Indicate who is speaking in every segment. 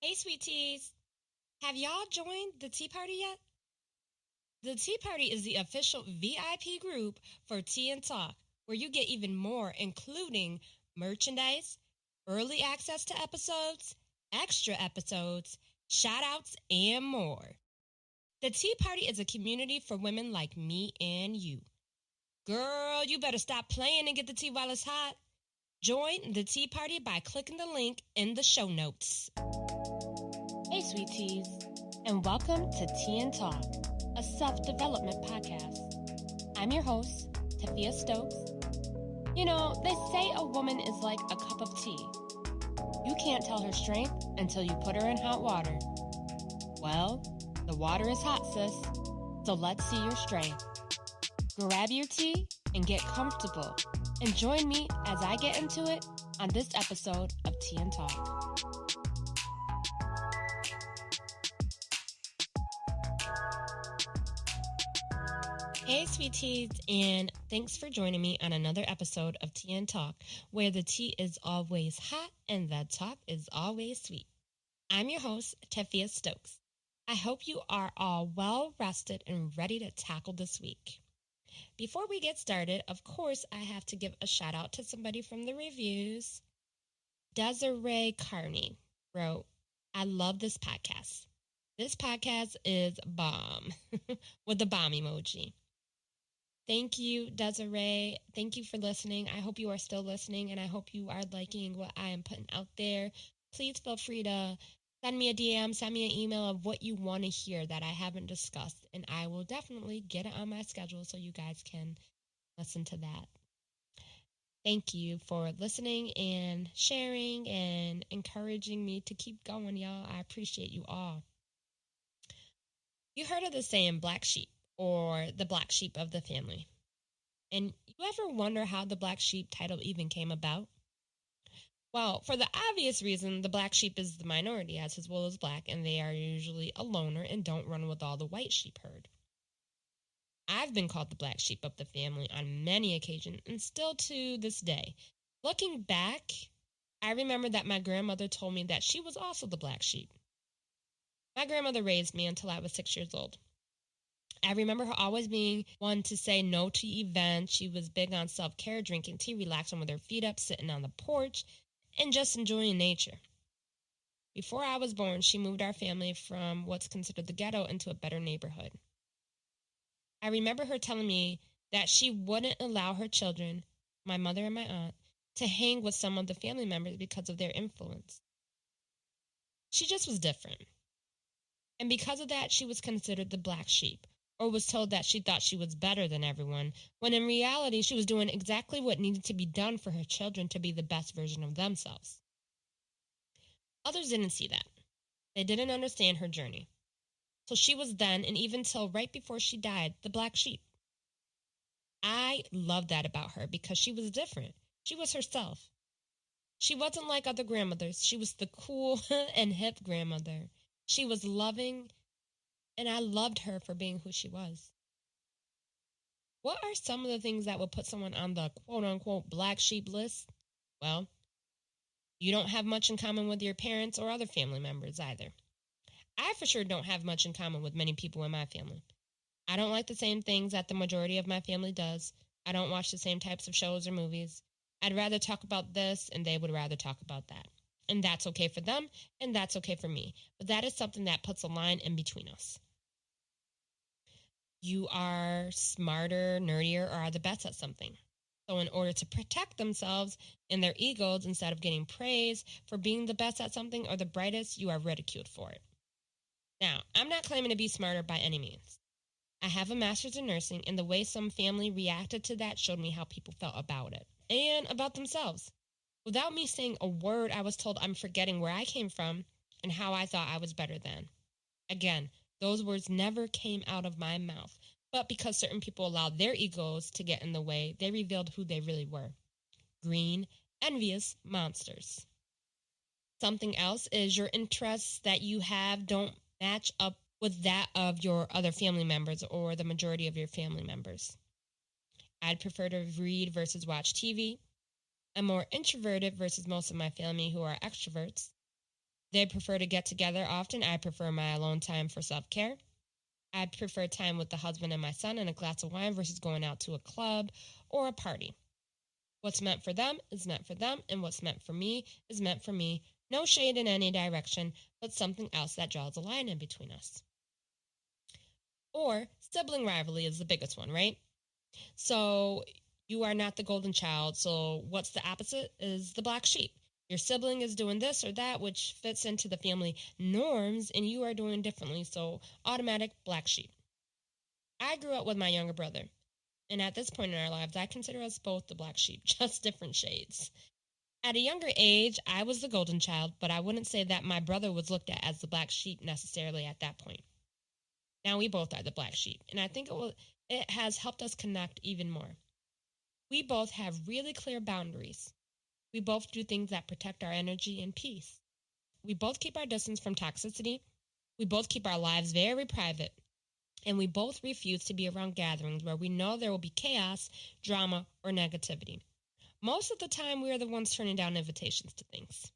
Speaker 1: Hey, sweeties. Have y'all joined the Tea Party yet? The Tea Party is the official VIP group for Tea and Talk, where you get even more, including merchandise, early access to episodes, extra episodes, shout-outs, and more. The Tea Party is a community for women like me and you. Girl, you better stop playing and get the tea while it's hot. Join the Tea Party by clicking the link in the show notes. Hey, sweet teas, and welcome to Tea and Talk, a self-development podcast. I'm your host, Tafieastokes. You know, they say a woman is like a cup of tea. You can't tell her strength until you put her in hot water. Well, the water is hot, sis, so let's see your strength. Grab your tea and get comfortable, and join me as I get into it on this episode of Tea and Talk. Hey, sweeties, and thanks for joining me on another episode of Tea and Talk, where the tea is always hot and the talk is always sweet. I'm your host, Tafieastokes. I hope you are all well rested and ready to tackle this week. Before we get started, of course, I have to give a shout out to somebody from the reviews. Desiree Carney wrote, I love this podcast. This podcast is bomb, with the bomb emoji. Thank you, Desiree. Thank you for listening. I hope you are still listening, and I hope you are liking what I am putting out there. Please feel free to send me a DM, send me an email of what you want to hear that I haven't discussed, and I will definitely get it on my schedule so you guys can listen to that. Thank you for listening and sharing and encouraging me to keep going, y'all. I appreciate you all. You heard of the saying black sheep, or the black sheep of the family. And you ever wonder how the black sheep title even came about? Well, for the obvious reason, the black sheep is the minority, as his wool is black, and they are usually a loner and don't run with all the white sheep herd. I've been called the black sheep of the family on many occasions, and still to this day. Looking back, I remember that my grandmother told me that she was also the black sheep. My grandmother raised me until I was 6 years old. I remember her always being one to say no to events. She was big on self-care, drinking tea, relaxing with her feet up, sitting on the porch, and just enjoying nature. Before I was born, she moved our family from what's considered the ghetto into a better neighborhood. I remember her telling me that she wouldn't allow her children, my mother and my aunt, to hang with some of the family members because of their influence. She just was different. And because of that, she was considered the black sheep, or was told that she thought she was better than everyone, when in reality she was doing exactly what needed to be done for her children to be the best version of themselves. Others didn't see that. They didn't understand her journey. So she was then, and even till right before she died, the black sheep. I loved that about her because she was different. She was herself. She wasn't like other grandmothers. She was the cool and hip grandmother. She was loving, and I loved her for being who she was. What are some of the things that would put someone on the quote-unquote black sheep list? Well, you don't have much in common with your parents or other family members either. I for sure don't have much in common with many people in my family. I don't like the same things that the majority of my family does. I don't watch the same types of shows or movies. I'd rather talk about this, and they would rather talk about that. And that's okay for them, and that's okay for me. But that is something that puts a line in between us. You are smarter, nerdier, or are the best at something. So in order to protect themselves and their egos, instead of getting praise for being the best at something or the brightest, you are ridiculed for it. Now, I'm not claiming to be smarter by any means. I have a master's in nursing, and the way some family reacted to that showed me how people felt about it and about themselves. Without me saying a word, I was told I'm forgetting where I came from and how I thought I was better than. Again, those words never came out of my mouth, but because certain people allowed their egos to get in the way, they revealed who they really were. Green, envious monsters. Something else is your interests that you have don't match up with that of your other family members or the majority of your family members. I'd prefer to read versus watch TV. I'm more introverted versus most of my family who are extroverts. They prefer to get together often. I prefer my alone time for self-care. I prefer time with the husband and my son and a glass of wine versus going out to a club or a party. What's meant for them is meant for them, and what's meant for me is meant for me. No shade in any direction, but something else that draws a line in between us. Or sibling rivalry is the biggest one, right? So you are not the golden child. So what's the opposite is the black sheep. Your sibling is doing this or that, which fits into the family norms, and you are doing differently. So automatic black sheep. I grew up with my younger brother, and at this point in our lives, I consider us both the black sheep, just different shades. At a younger age, I was the golden child, but I wouldn't say that my brother was looked at as the black sheep necessarily at that point. Now we both are the black sheep, and I think it has helped us connect even more. We both have really clear boundaries. We both do things that protect our energy and peace. We both keep our distance from toxicity. We both keep our lives very private. And we both refuse to be around gatherings where we know there will be chaos, drama, or negativity. Most of the time, we are the ones turning down invitations to things.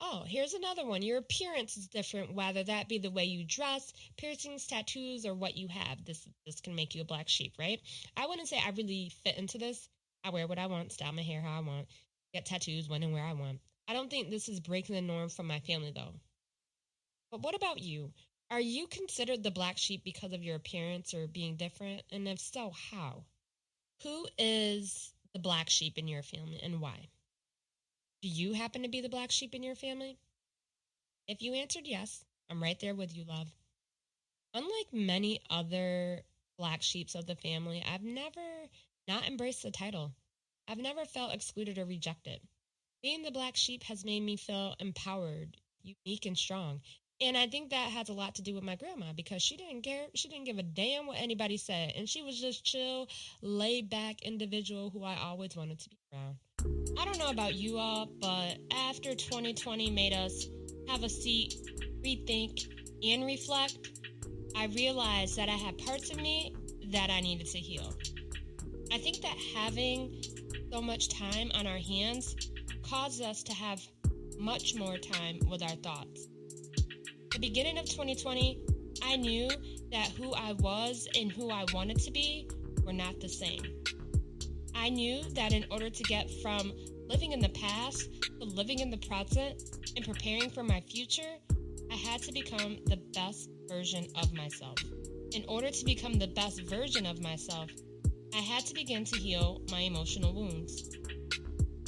Speaker 1: Oh, here's another one. Your appearance is different, whether that be the way you dress, piercings, tattoos, or what you have. This can make you a black sheep, right? I wouldn't say I really fit into this. I wear what I want, style my hair how I want, get tattoos when and where I want. I don't think this is breaking the norm from my family, though. But what about you? Are you considered the black sheep because of your appearance or being different? And if so, how? Who is the black sheep in your family and why? Do you happen to be the black sheep in your family? If you answered yes, I'm right there with you, love. Unlike many other black sheeps of the family, I've never not embraced the title. I've never felt excluded or rejected. Being the black sheep has made me feel empowered, unique, and strong. And I think that has a lot to do with my grandma because she didn't care. She didn't give a damn what anybody said. And she was just chill, laid back individual who I always wanted to be around. I don't know about you all, but after 2020 made us have a seat, rethink, and reflect, I realized that I had parts of me that I needed to heal. I think that having so much time on our hands caused us to have much more time with our thoughts. The beginning of 2020, I knew that who I was and who I wanted to be were not the same. I knew that in order to get from living in the past to living in the present and preparing for my future, I had to become the best version of myself. In order to become the best version of myself, I had to begin to heal my emotional wounds.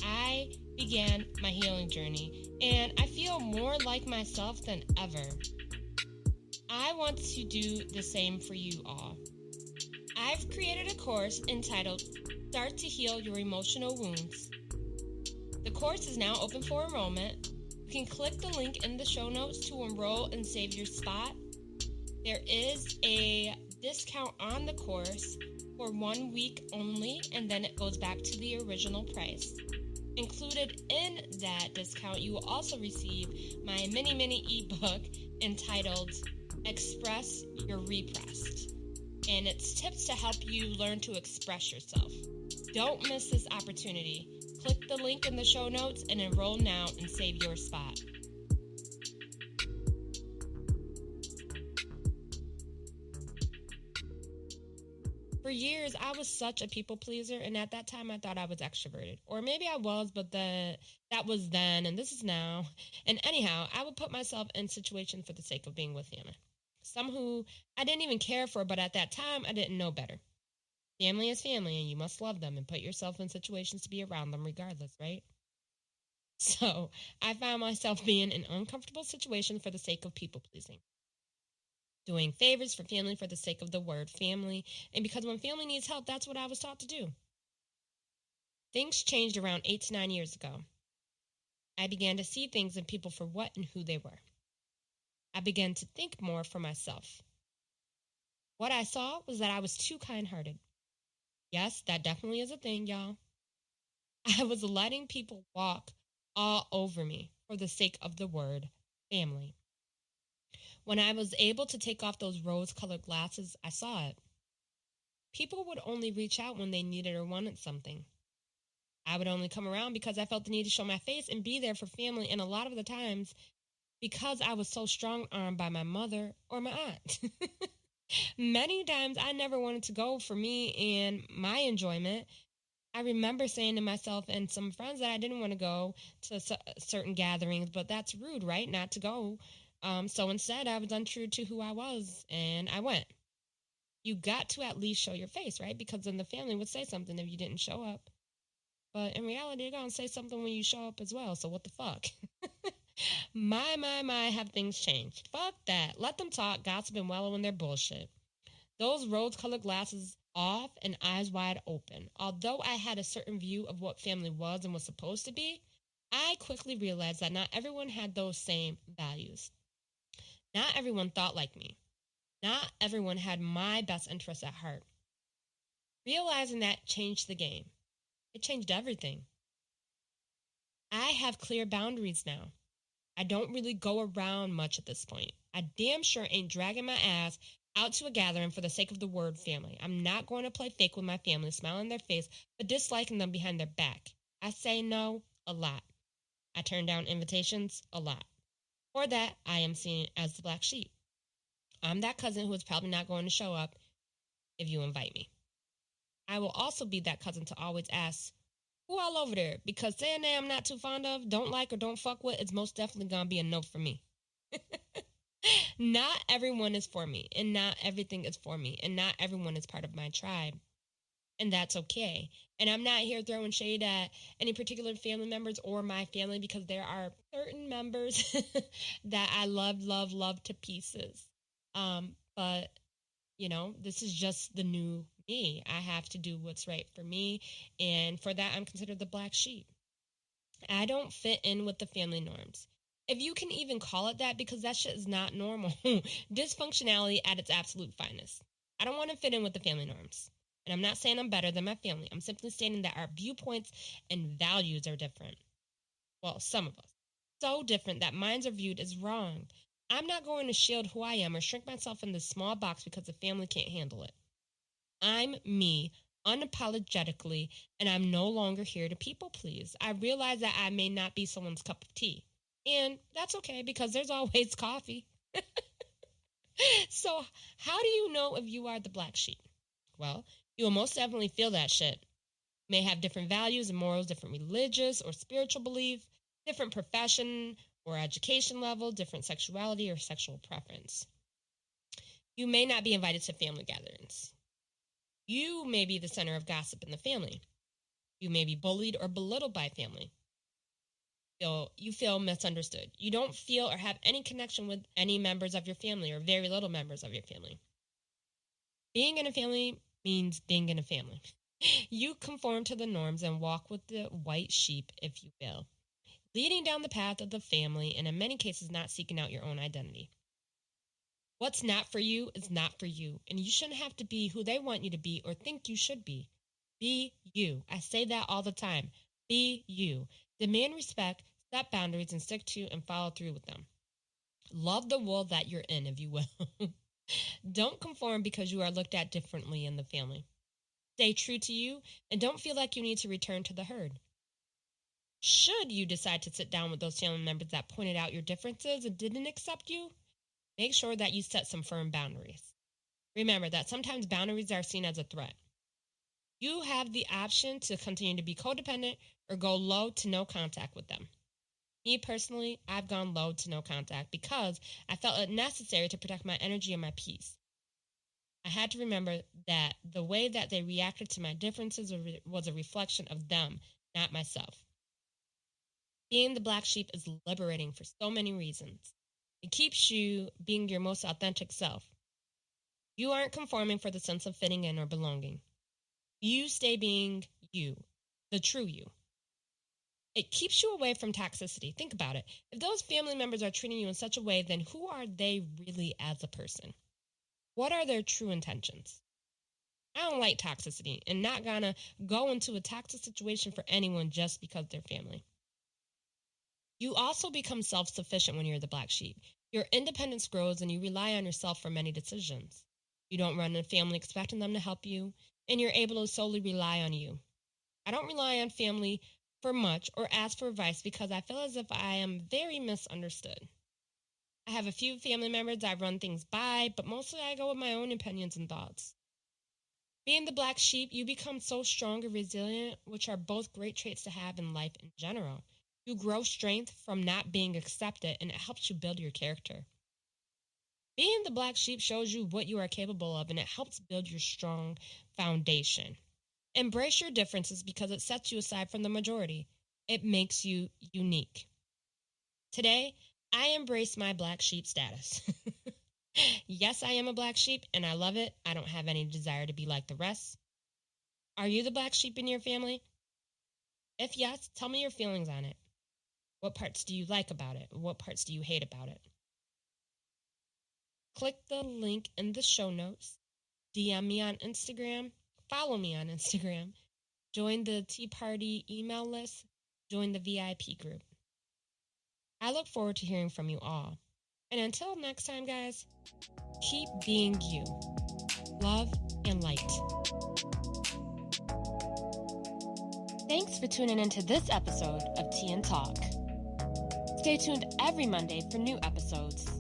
Speaker 1: I began my healing journey, and I feel more like myself than ever. I want to do the same for you all. I've created a course entitled Start to Heal Your Emotional Wounds. The course is now open for enrollment. You can click the link in the show notes to enroll and save your spot. There is a discount on the course for 1 week only, and then it goes back to the original price. Included in that discount, you will also receive my mini ebook entitled Express Your Repressed. And it's tips to help you learn to express yourself. Don't miss this opportunity. Click the link in the show notes and enroll now and save your spot. For years, I was such a people pleaser, and at that time, I thought I was extroverted. Or maybe I was, but that was then, and this is now. And anyhow, I would put myself in situations for the sake of being with family. Some who I didn't even care for, but at that time, I didn't know better. Family is family, and you must love them and put yourself in situations to be around them regardless, right? So, I found myself being in uncomfortable situations for the sake of people pleasing. Doing favors for family for the sake of the word family, and because when family needs help, that's what I was taught to do. Things changed around 8 to 9 years ago. I began to see things and people for what and who they were. I began to think more for myself. What I saw was that I was too kind-hearted. Yes, that definitely is a thing, y'all. I was letting people walk all over me for the sake of the word family. When I was able to take off those rose-colored glasses, I saw it. People would only reach out when they needed or wanted something. I would only come around because I felt the need to show my face and be there for family, and a lot of the times, because I was so strong-armed by my mother or my aunt. Many times I never wanted to go for me and my enjoyment. I remember saying to myself and some friends that I didn't want to go to certain gatherings, but that's rude, right? Not to go. So instead, I was untrue to who I was and I went. You got to at least show your face, right? Because then the family would say something if you didn't show up. But in reality, they're going to say something when you show up as well. So what the fuck? My, have things changed? Fuck that. Let them talk, gossip, and wallow in their bullshit. Those rose-colored glasses off and eyes wide open. Although I had a certain view of what family was and was supposed to be, I quickly realized that not everyone had those same values. Not everyone thought like me. Not everyone had my best interests at heart. Realizing that changed the game. It changed everything. I have clear boundaries now. I don't really go around much at this point. I damn sure ain't dragging my ass out to a gathering for the sake of the word family. I'm not going to play fake with my family, smiling in their face, but disliking them behind their back. I say no a lot. I turn down invitations a lot. For that, I am seen as the black sheep. I'm that cousin who is probably not going to show up if you invite me. I will also be that cousin to always ask, who all over there? Because saying that I'm not too fond of, don't like, or don't fuck with is most definitely going to be a no for me. Not everyone is for me, and not everything is for me, and not everyone is part of my tribe. And that's okay. And I'm not here throwing shade at any particular family members or my family because there are certain members that I love to pieces. But, this is just the new me. I have to do what's right for me. And for that, I'm considered the black sheep. I don't fit in with the family norms. If you can even call it that, because that shit is not normal. Dysfunctionality at its absolute finest. I don't want to fit in with the family norms. And I'm not saying I'm better than my family. I'm simply stating that our viewpoints and values are different. Well, some of us. So different that minds are viewed as wrong. I'm not going to shield who I am or shrink myself in this small box because the family can't handle it. I'm me, unapologetically, and I'm no longer here to people please. I realize that I may not be someone's cup of tea. And that's okay because there's always coffee. So, how do you know if you are the black sheep? Well, you will most definitely feel that shit. You may have different values and morals, different religious or spiritual belief, different profession or education level, different sexuality or sexual preference. You may not be invited to family gatherings. You may be the center of gossip in the family. You may be bullied or belittled by family. You feel misunderstood. You don't feel or have any connection with any members of your family or very little members of your family. Being in a family means being in a family. You conform to the norms and walk with the white sheep, if you will, leading down the path of the family and in many cases not seeking out your own identity. What's not for you is not for you, and you shouldn't have to be who they want you to be or think you should be. Be you. I say that all the time. Be you. Demand respect, set boundaries, and stick to and follow through with them. Love the wool that you're in, if you will. Don't conform because you are looked at differently in the family. Stay true to you and don't feel like you need to return to the herd. Should you decide to sit down with those family members that pointed out your differences and didn't accept you, make sure that you set some firm boundaries. Remember that sometimes boundaries are seen as a threat. You have the option to continue to be codependent or go low to no contact with them. Me personally, I've gone low to no contact because I felt it necessary to protect my energy and my peace. I had to remember that the way that they reacted to my differences was a reflection of them, not myself. Being the black sheep is liberating for so many reasons. It keeps you being your most authentic self. You aren't conforming for the sense of fitting in or belonging. You stay being you, the true you. It keeps you away from toxicity. Think about it. If those family members are treating you in such a way, then who are they really as a person? What are their true intentions? I don't like toxicity and not gonna go into a toxic situation for anyone just because they're family. You also become self-sufficient when you're the black sheep. Your independence grows and you rely on yourself for many decisions. You don't run a family expecting them to help you, and you're able to solely rely on you. I don't rely on family for much or ask for advice because I feel as if I am very misunderstood. I have a few family members I run things by, but mostly I go with my own opinions and thoughts. Being the black sheep, you become so strong and resilient, which are both great traits to have in life in general. You grow strength from not being accepted, and it helps you build your character. Being the black sheep shows you what you are capable of, and it helps build your strong foundation. Embrace your differences because it sets you aside from the majority. It makes you unique. Today, I embrace my black sheep status. Yes, I am a black sheep, and I love it. I don't have any desire to be like the rest. Are you the black sheep in your family? If yes, tell me your feelings on it. What parts do you like about it? What parts do you hate about it? Click the link in the show notes. DM me on Instagram. Follow me on Instagram. Join the Tea Party email list. Join the VIP group. I look forward to hearing from you all. And until next time, guys, keep being you. Love and light. Thanks for tuning into this episode of Tea and Talk. Stay tuned every Monday for new episodes.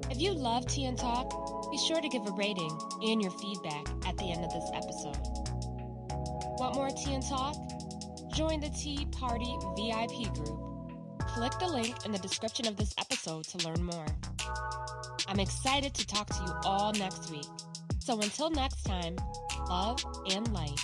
Speaker 1: If you love Tea and Talk, be sure to give a rating and your feedback at the end of this episode. Want more Tea and Talk? Join the Tea Party VIP group. Click the link in the description of this episode to learn more. I'm excited to talk to you all next week. So until next time, love and light.